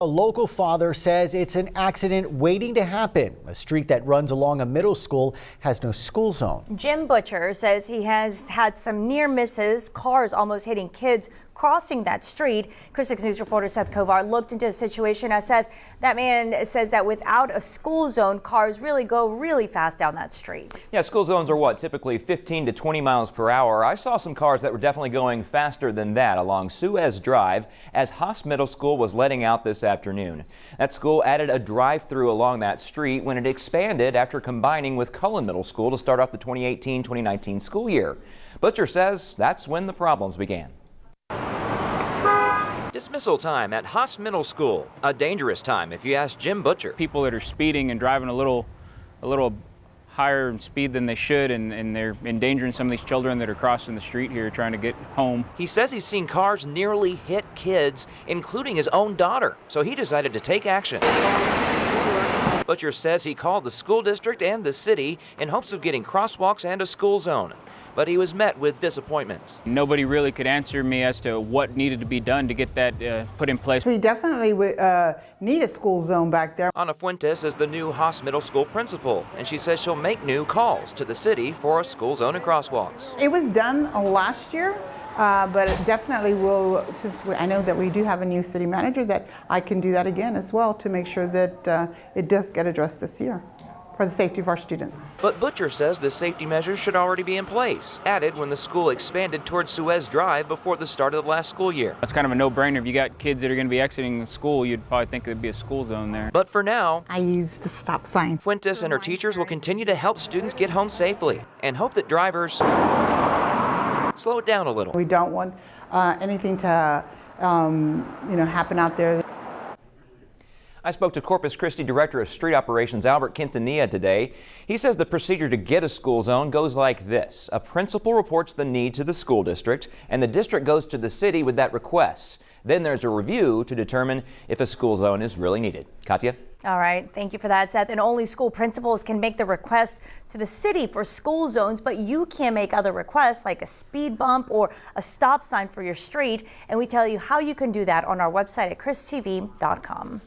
A local father says it's an accident waiting to happen. A street that runs along a middle school has no school zone. Jim Butcher says he has had some near misses, cars almost hitting kids crossing that street. Chris 6 News reporter Seth Kovar looked into the situation. As Seth, that man says that without a school zone, cars really go really fast down that street. Yeah, school zones are what, typically 15 to 20 miles per hour. I saw some cars that were definitely going faster than that along Suez Drive as Haas Middle School was letting out this afternoon. That school added a drive-through along that street when it expanded after combining with Cullen Middle School to start off the 2018-2019 school year. Butcher says that's when the problems began. Dismissal time at Haas Middle School. A dangerous time if you ask Jim Butcher. People that are speeding and driving a little higher in speed than they should, and they're endangering some of these children that are crossing the street here trying to get home. He says he's seen cars nearly hit kids, including his own daughter, so he decided to take action. Butcher says he called the school district and the city in hopes of getting crosswalks and a school zone, but he was met with disappointment. Nobody really could answer me as to what needed to be done to get that put in place. We definitely need a school zone back there. Ana Fuentes is the new Haas Middle School principal, and she says she'll make new calls to the city for a school zone and crosswalks. It was done last year, but it definitely will, since I know that we do have a new city manager, that I can do that again as well to make sure that it does get addressed this year for the safety of our students. But Butcher says the safety measures should already be in place, added when the school expanded towards Suez Drive before the start of the last school year. That's kind of a no-brainer. If you got kids that are going to be exiting school, you'd probably think there'd be a school zone there. But for now, I use the stop sign. Fuentes and her teachers will continue to help students get home safely and hope that drivers slow it down a little. We don't want anything to happen out there. I spoke to Corpus Christi Director of Street Operations Albert Quintanilla today. He says the procedure to get a school zone goes like this. A principal reports the need to the school district, and the district goes to the city with that request. Then there's a review to determine if a school zone is really needed. Katya? All right, thank you for that, Seth. And only school principals can make the request to the city for school zones, but you can make other requests like a speed bump or a stop sign for your street. And we tell you how you can do that on our website at christv.com.